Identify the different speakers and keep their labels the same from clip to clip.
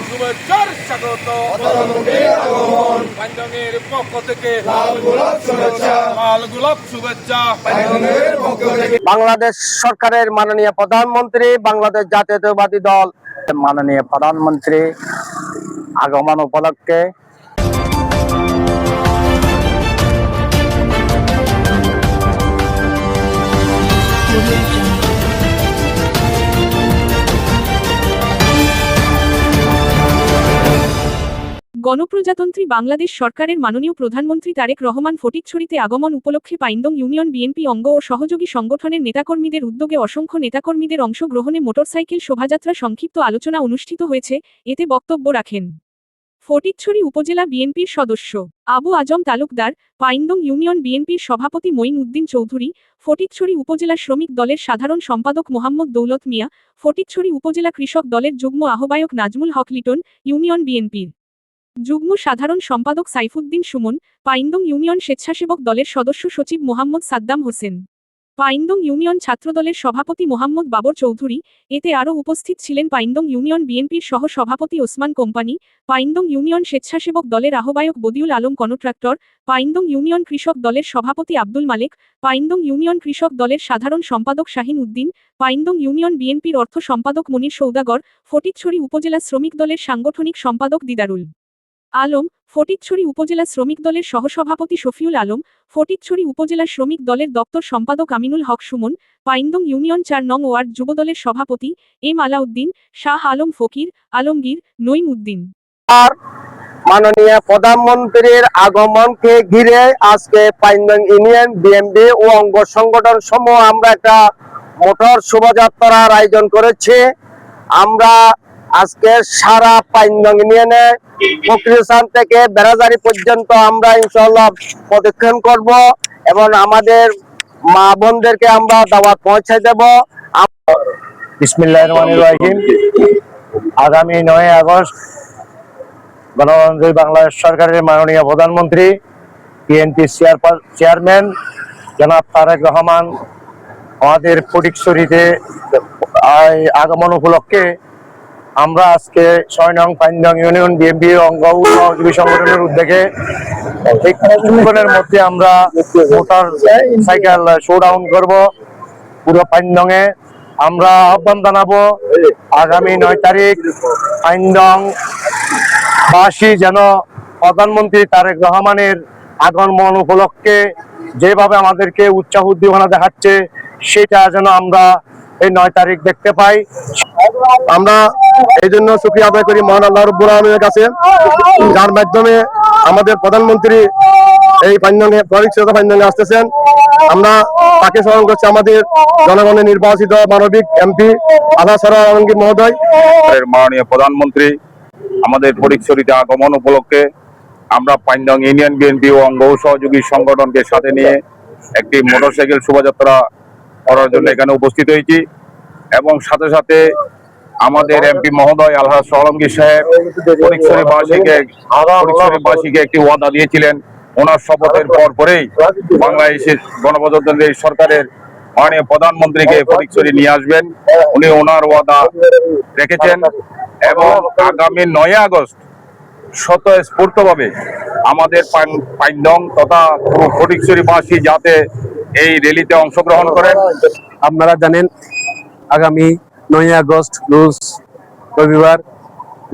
Speaker 1: শুভেচ্ছার স্বাগত। পাইনডংয়ের পক্ষ থেকে লাল গোলাপ শুভেচ্ছা।
Speaker 2: বাংলাদেশ সরকারের মাননীয় প্রধানমন্ত্রী, বাংলাদেশ জাতীয়তাবাদী দল মাননীয় প্রধানমন্ত্রী আগমন উপলক্ষে
Speaker 3: গণপ্রজাতন্ত্রী বাংলাদেশ সরকারের মাননীয় প্রধানমন্ত্রী তারেক রহমান ফটিকছড়িতে আগমন উপলক্ষে পাইনদং ইউনিয়ন বিএনপি অঙ্গ ও সহযোগী সংগঠনের নেতাকর্মীদের উদ্যোগে অসংখ্য নেতাকর্মীদের অংশগ্রহণে মোটরসাইকেল শোভাযাত্রা সংক্ষিপ্ত আলোচনা অনুষ্ঠিত হয়েছে। এতে বক্তব্য রাখেন ফটিকছড়ি উপজেলা বিএনপির সদস্য আবু আজম তালুকদার, পাইনদং ইউনিয়ন বিএনপির সভাপতি মঈন উদ্দিন চৌধুরী, ফটিকছড়ি উপজেলা শ্রমিক দলের সাধারণ সম্পাদক মোহাম্মদ দৌলত মিয়া, ফটিকছড়ি উপজেলা কৃষক দলের যুগ্ম আহ্বায়ক নাজমুল হক লিটন, ইউনিয়ন বিএনপির যুগ্ম সাধারণ সম্পাদক সাইফুদ্দিন সুমন, পাইনদং ইউনিয়ন স্বেচ্ছাসেবক দলের সদস্য সচিব মোহাম্মদ সাদ্দাম হোসেন, পাইনদং ইউনিয়ন ছাত্রদলের সভাপতি মোহাম্মদ বাবর চৌধুরী। এতে আরও উপস্থিত ছিলেন পাইনদং ইউনিয়ন বিএনপির সহ সভাপতি ওসমান কোম্পানি, পাইনদং ইউনিয়ন স্বেচ্ছাসেবক দলের আহ্বায়ক বদিউল আলম কন্ট্রাক্টর, পাইনদং ইউনিয়ন কৃষক দলের সভাপতি আব্দুল মালেক, পাইনদং ইউনিয়ন কৃষক দলের সাধারণ সম্পাদক শাহিন উদ্দিন, পাইনদং ইউনিয়ন বিএনপির অর্থ সম্পাদক মনির সৌদাগর, ফটিকছড়ি উপজেলা শ্রমিক দলের সাংগঠনিক সম্পাদক দিদারুল আলম, ফটিকছড়ি উপজেলা শ্রমিক দলের সহসভাপতি শফিউল আলম, ফটিকছড়ি উপজেলা শ্রমিক দলের দপ্তর সম্পাদক আমিনুল হক সুমন, পাইনদং ইউনিয়ন ৪ নং ওয়ার্ড যুবদলের সভাপতি এম আলাউদ্দিন, শাহ আলম ফকির, আলমগীর, নঈম উদ্দিন।
Speaker 2: মাননীয় প্রধানমন্ত্রীর আগমনকে ঘিরে আজকে পাইনদং ইউনিয়ন বিএনপি ও অঙ্গ সংগঠন সমূহ আমরা একটা মোটর শোভাযাত্রার আয়োজন করেছি। আমরা আজকে সারা পাইনদং ইউনিয়নে ফকিরস্থান থেকে বেড়াজারি পর্যন্ত আমরা ইনশাআল্লাহ প্রদক্ষিণ করব এবং আমাদের মা বোনদেরকে আমরা দাওয়াত পৌঁছে দেব। বিসমিল্লাহির রহমানির রহিম। আগামী 9 আগস্ট গণতন্ত্রী বাংলাদেশ সরকারের মাননীয় প্রধানমন্ত্রী বিএনপি চেয়ারম্যান জনাব তারেক রহমান আমাদের ফটিকছড়িতে আগমন উপলক্ষে আমরা আজকে 6 নং পাইনদং ইউনিয়ন বিএনপি অঙ্গ সহযোগী সংগঠনের উদ্যোগে কিছুক্ষণের মধ্যে আমরা মোটর সাইকেল শোডাউন করব পুরো পাইনদংয়ে। আমরা আহ্বান জানাবো আগামী 9 তারিখ পাইনদং বাসী যেন প্রধানমন্ত্রী তারেক রহমানের আগমন উপলক্ষে যেভাবে আমাদেরকে উৎসাহ উদ্দীপনা দেখাচ্ছে সেটা যেন আমরা এই 9 তারিখ দেখতে পাই।
Speaker 4: আমরা এই জন্য শুকরিয়া আদায় করি মহান আল্লাহ রাব্বুল আলামিনের কাছে, যার মাধ্যমে আমাদের প্রধানমন্ত্রী এই পাইনদংয়ে আসতেছেন। আমরা তাকে স্মরণ করছি আমাদের জনগণের নির্বাচিত মানবিক এমপি আলহাজ আলমগীর মহোদয়।
Speaker 1: মাননীয় প্রধানমন্ত্রী আমাদের ফটিকছড়িতে আগমন উপলক্ষে আমরা পাইনদং ইউনিয়ন বিএনপি ও অঙ্গ সহযোগী সংগঠনকে সাথে নিয়ে একটি মোটরসাইকেল শোভাযাত্রা করার জন্য এখানে উপস্থিত হয়েছি এবং সাথে সাথে আমাদের এমপি মহোদয় আলহাজ আলমগীর সাহেব ফটিকছড়িবাসীকে একটি ওয়াদা দিয়েছিলেন। ওনার শপথের পরেই বাংলাদেশের গণপ্রজাতন্ত্রী সরকারের মাননীয় প্রধানমন্ত্রীকে ফটিকছড়ি নিয়ে আসবেন। উনি ওনার ওয়াদা রেখেছেন এবং আগামী 9 আগস্ট স্বতঃস্ফূর্তভাবে আমাদের পাইনদং তথা ফটিকছড়িবাসী যাতে এই র্যালিতে অংশগ্রহণ করেন।
Speaker 5: আপনারা জানেন আগামী 9 আগস্ট রোজ রবিবার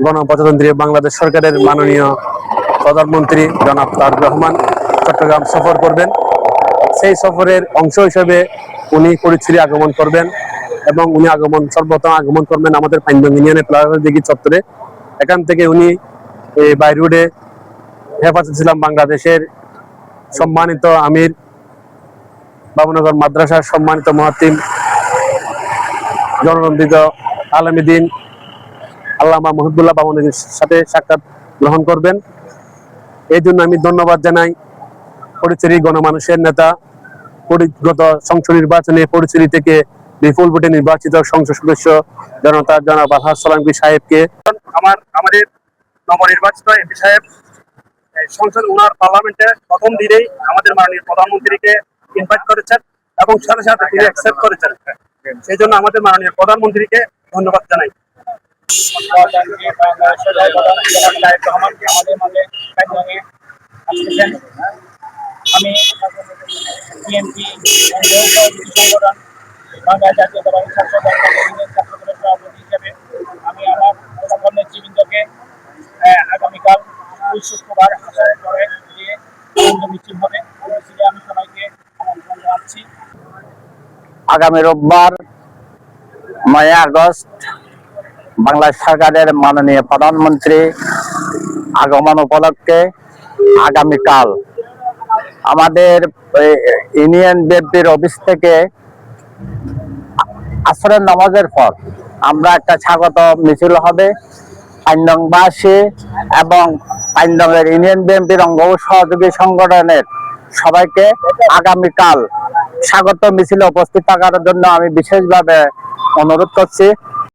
Speaker 5: গণপ্রজাতন্ত্রী বাংলাদেশ সরকারের মাননীয় প্রধানমন্ত্রী জনাব তারেক রহমান চট্টগ্রাম সফর করবেন। সেই সফরের অংশ হিসেবে উনি ফটিকছড়ি আগমন করবেন এবং উনি সর্বপ্রথম আগমন করবেন আমাদের পাইনদং ইউনিয়নের প্লাজাদিঘি চত্বরে। এখান থেকে উনি বাই রোডে হেফাজত ইসলাম বাংলাদেশের সম্মানিত আমির, বাবুনগর মাদ্রাসার সম্মানিত মুহাত্তিম জননন্দিত আলমীদ্দিন আল্লামা মহিবুল্লাহ বাবুনের সাথে সাক্ষাৎ গ্রহণ করবেন। এই জন্য আমি ধন্যবাদ জানাই ফটিকছড়ি গণমানুষের নেতা, গত সংসদ নির্বাচনে ফটিকছড়ি থেকে বিপুল ভোটে নির্বাচিত সংসদ সদস্য জনতা জনাব আলহাজ আলমগীর সাহেবকে।
Speaker 2: আমাদের নবনির্বাচিত এমপি সাহেব সংসদ ওনার পার্লামেন্টে প্রথম দিনেই আমাদের মাননীয় প্রধানমন্ত্রীকে ইনভাইট করেছেন এবং সাথে সাথে তিনি অ্যাকসেপ্ট করেছেন। সেই জন্য আমাদের মাননীয় প্রধানমন্ত্রীকে ধন্যবাদ জানাই।
Speaker 6: গণতান্ত্রিক বাংলাদেশ সরকারের প্রধান জনাব তারেক রহমানকে আমাদের মাঝে পাইনগংয়ে আসতেছেন। আমি বিএনপি সহযোগী সংগঠন বাংলা জাতীয়তাবাদী ছাত্র দল ইউনিয়ন ছাত্রদলের সভাপতি হিসেবে আমি আমার সকল নেতৃবৃন্দকে আগামীকাল শুক্রবার আসার পরে যে আনন্দ মিছিল হবে ওই মিছিলে আমি সবাইকে আমন্ত্রণ জানাচ্ছি।
Speaker 2: আগামী রোববার 9 আগস্ট বাংলাদেশ সরকারের মাননীয় প্রধানমন্ত্রী আগমন উপলক্ষে আগামীকাল আমাদের ইউনিয়ন বিএনপির অফিস থেকে আসরের নামাজের পর আমরা একটা স্বাগত মিছিল হবে পাইনদংবাসী এবং পাইনদংয়ের ইউনিয়ন বিএনপির অঙ্গ ও সহযোগী সংগঠনের সবাইকে আগামীকাল স্বাগত মিছিলে উপস্থিত থাকার জন্য আমি বিশেষভাবে অনুরোধ করছি।